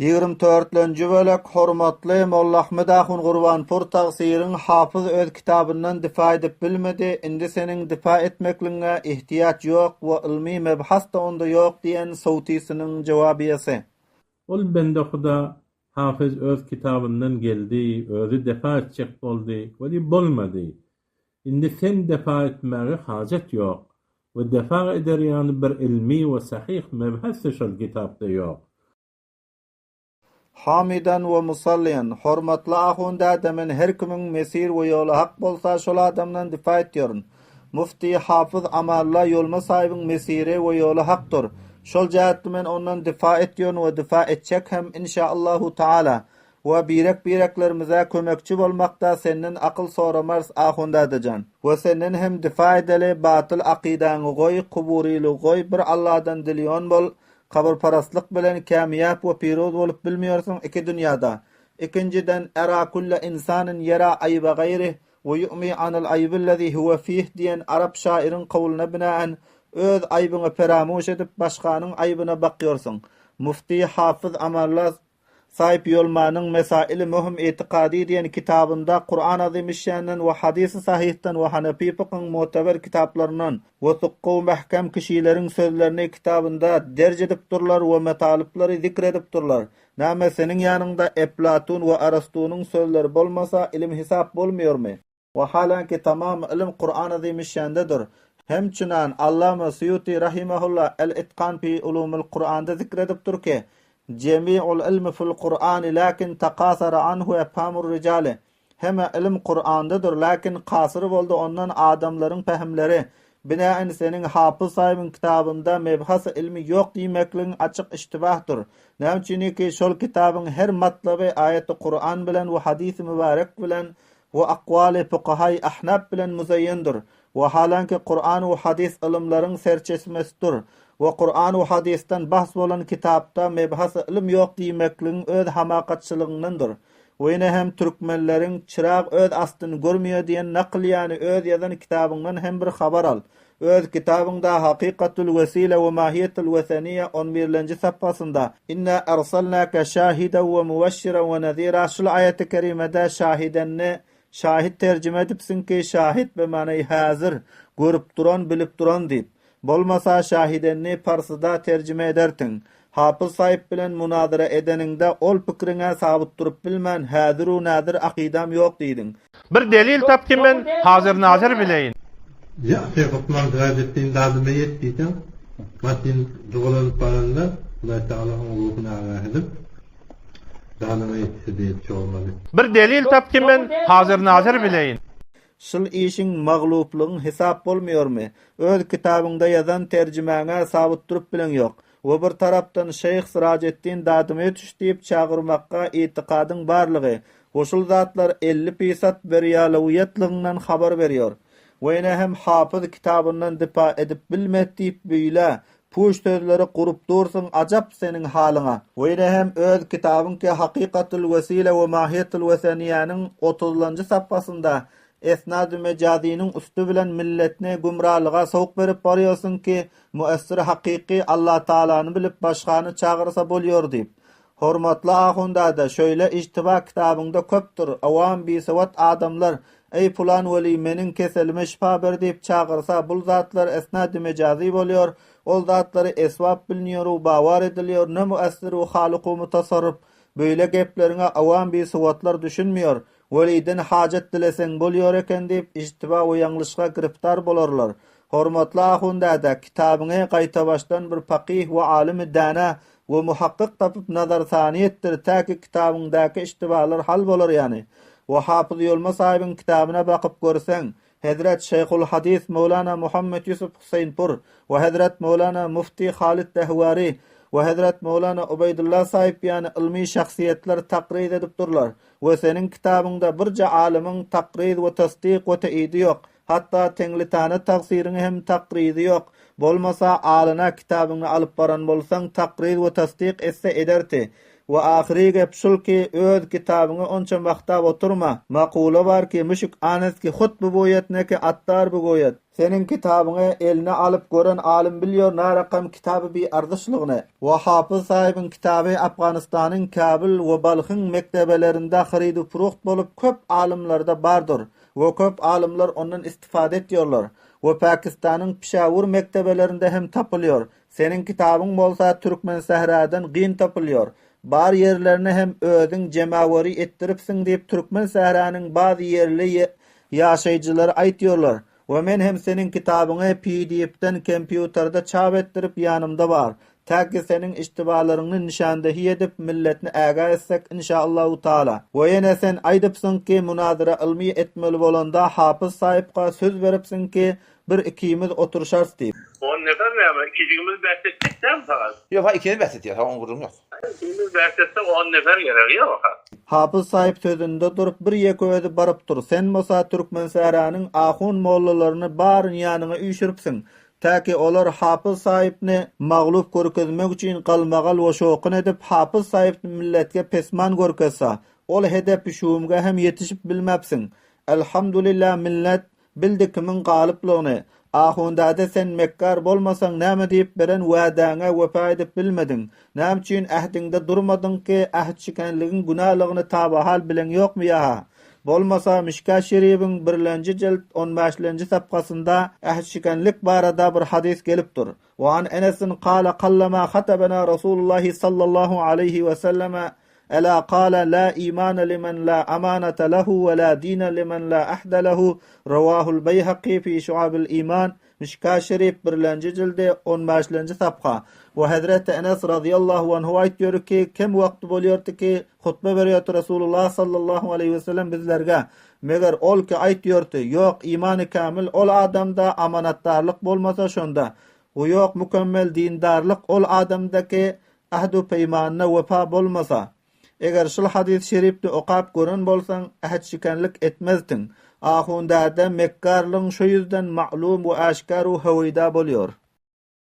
24-nji bölek hormatly Molla Ahmed Ahun Gurbanpur tagsyryň hafyz öz kitabyndan difa edip bilmedi. Indi seniň difa etmekliňe ihtiýaç ýok we ilmi mebhas da onda ýok diýen sowtysiniň jogabyasy. Ol bende huda hafyz öz kitabyndan geldi, özü defa etjek boldy, weli bolmady. Indi sen defa etmäge hajat ýok we defa ederýän bir ilmi we sahih mebhas şol kitapda ýok. Hamidan we musalliyan hormatly ahunda demen her kimin mesir we ýoly hak bolsa şol adamdan difa etýäryn. Mufti Hafyz Amalla ýolma sahibiň mesiri we ýoly hakdyr. Şol jähetde men ondan difa etýän we difa etjek hem inşaallahu taala. Wa bireklerimize kömekçi bolmakda senden akıl soramars ahunda edejan. Wa senden hem difa edeli batıl akidaňy goý, kuburily goý, bir Allahdan dilýän bol. Kabirparastlyk bilen kamyap we piroz bolup bilmiyorsun iki dünyada. İkinciden era kulla insanın yara ayba gayri ve yu'mi anil aybillazi huwa fih diyen Arap şairin kavuluna binaen öz aybyny peramuş edip başkanyň aybyna bakýarsyň. Mufti Hafyz Amallah sahip ýolmanyň mesaili muhim etiqadi diyen kitabynda Qur'an azimüşşänden we hadisi sahihden we Hanefi fiqhyň muteber kitaplaryndan we tuqqu mahkam kişileriň sözlerini kitabynda derj edip durlar we metalipleri zikredip durlar. Näme seniň ýanynda Eflatun we Arastunyň sözleri bolmasa ilim hisap bolmaýarmy? We halanki tamam ilim Qur'an azimüşşändedir. Hemçinan Allama Suyuti rahimahullah el-itqan fi ulumul Qur'anda zikredip durki Cemi'ul ilmi fil Qur'an lakin taqasara anhu efhamur rijali. Heme ilim Qur'andadır lakin qasır boldu ondan adamların fehimleri. Binaen senin hafız sahibiň kitabynda mebhas ilmi ýok diýmekliň açyk iştibahdyr. Näçiniki şol kitabyň her matlaby ayeti Qur'an bilen we hadisi mübarek bilen we aqwali fuqahay ahnaf bilen muzayyandyr. We halanki Qur'an we hadis ilimleriň serçesmesidir. Ve Qur'an we hadisden bahs bolan kitapda mebhas ilim ýok diýmekliň öz hamakatçylygyndandyr. Wene hem türkmenleriň çyrag öz astyny görmeýär diýen nakl ýani öz ýazan kitabyňdan hem bir habar al. Öz kitabynda Haqiqatul Vesile we Mahiyetul Vesaniye 11-nji saffasynda inna arsalnaka şahiden we mubashshiran we nadhira şol ayet-i kerimede şahidenni şahit terjime edipsin ki şahit be many hazır, görüp duran, bilip duran diýip. Bolmasa şahidenni Parsyda terjime edertin. Hafyz sahip bilen munazara edeninde ol pikriňe sabit durup bilmän häzir we nadir akidam ýok diýdin. Bir delil tapdym men hazır nazar bileýin. Ya Peygamber gazetinin dadymy ýetdiň. Matin dogulanyp baranda Allah Taalaň ruhyna agahdyp dadymy ýetse diýip çogulmady. Bir delil tapdym men hazır nazar bileýin. Şol işin magluplygyň hesap bolmaýarmy? Öz kitabynda ýazan terjimäňe sabit durup bilen ýok. We bir tarapdan Şeyh Sirajetdin dadymy düşdip çagyrmakka itiqadyň barlygy. Goşul zatlar 50% berýalawiýetliginden habar berýär. Wene hem hafyz kitabyndan dipa edip bilmedip beýle puş sözleri gurup dursun ajap seniň halyňa. Wene hem öz kitabynki Haqiqatul Vesile we Mahiyetul Vesaniýanyň 30-njy saffasynda esnad-ı mecazinin üstü bilen milletine gumralyga sowuk berip barýarsyň ki muessir haqiqi Allah Taalany bilip başgany çagyrsa bolýar diýip. Hormatly ahunda da şöyle ijtiba kitabynda köpdür. Awam bisawat adamlar ey pulan weli meniň keselime şifa ber diýip çagyrsa bul zatlar esnad-ı mecazi bolýar. Ol zatlary esbab bilinýär we bawar edilýär. Ne muessir we halyk we mutasarrif böyle gepleriňe awam bisawatlar düşünmeýär. Weliden hajat dilesen bolýar eken diýip ijtiba we ýanglışga giriptar bolarlar. Hormatly ahunda da kitabyny gaýta başdan bir faqih we alim dana we muhaqqiq tapyp nazar sany etdir täki kitabyndaky ijtibalar hal bolar ýani. We hafyz ýolma sahibiň kitabyna bakyp görseň Hazrat Şeyhul Hadis Mevlana Muhammed Yusuf Husaynpur we Hazrat Mevlana Mufti Halid Dehwari we Hazrat Mevlana Ubaydullah sahip ýani ilmi şahsiýetler taqrir edip durlar. We seniň kitabynda birje alimiň taqrir we tasdiq we taýidi ýok. Hatta teňlitany tagsirini hem taqriri ýok. Bolmasa alyna kitabyny alyp baran bolsaň taqrir we tasdiq etse ederdi. we ahiri gep şulki öz kitabyňy onça wagta oturma. Makula bar ki müşük aneski hut bu boýatneki attar bu goýat. Senin kitabyňy eline alyp gören alim bilýär narakam kitaby bir ardyşlygyny. Wa hafyz sahibiň kitaby Afganistanyň Kabil we Balkhyň mektebelerinde hiridu furuht bolup köp alimlarda bardyr. Ve köp alimler ondan istifade etýärler. Ve Pakistanyň Peshawur mektebelerinde hem tapylýar. Senin kitabyň bolsa Türkmen sehradan gyn tapylýar. Bar yerlerini hem özüň jemawary etdiripsiň diýip Türkmen sehranyň bazı yerli ýaşaýjylary aýtýarlar. Ve men hem senin kitabyňy PDF'den kompýuterda çap etdirip ýanymda bar. Täki senin iştibalaryny nişandahy edip milletni äga etsek inşallahu taala. We ýene sen aýdypsyň ki munazara ilmi etmeli bolanda hafyz sahypga söz beripsiň ki bir ikimiz oturşars diýip. 10 nefer mi ama ikimiz bahsettik de mi fakat? Yok ha ikiniz bahsediyor. Ha 10 vurum yok. İkimiz bahsetsek 10 nefer gerek yok. Hafyz sahyp sözünde durup bir ýeke özi baryp dur. Sen mosa Türkmen sehranyň ahun mollalaryny bar ýanyňa üýşüripsiň. Täki olar hafyz sahypny maglup görkezmek üçin galmagal we şokun edip hafyz sahypny milletge pesman görkezse, ol hedepi şuumga hem yetişip bilmepsiň. Elhamdülillah millet bildi kimin galyplygyny. Ahundada sen mekkar bolmasaň näme diýip beren wadaňa wefa edip bilmediň. Näme üçin ähdiňde durmadyň ki ähd şikenligiň günahlygyny tabahal bilen ýokmy ýa? Bolmasa Mişka Şerifiň 1-nji jild 15-nji sapkasynda ähd şikenlik barada bir hadis gelipdir. Wa an Enes'in qala qallama khatabana Rasulullah sallallahu aleyhi ve sellem Ela qala la imana limen la amanata lehu ve la dina limen la ahda lehu. Ravahul Beyhaqi fi Şuabil İman. Mişka Şerif 1-nji jilde 15-nji sapka. Ve Hazreti Enes radıyallahu anhu aýtýar ki kim wagt bolýardy ki hutba berýär Rasulullah sallallahu aleyhi ve sellem bizlerge. Meger ol ki aýtýardy ýok imany kamil ol adamda amanatdarlyk bolmasa şonda. O ýok mükemmel dindarlyk ol adamdaki ahdu peýmanyna wefa bolmasa. Eger şol hadis şerifni okap gören bolsaň ähd şikenlik etmezdiň. Ahundada mekkarlyň şu ýüzden ma'lum we aşkar we hawyda bolýar.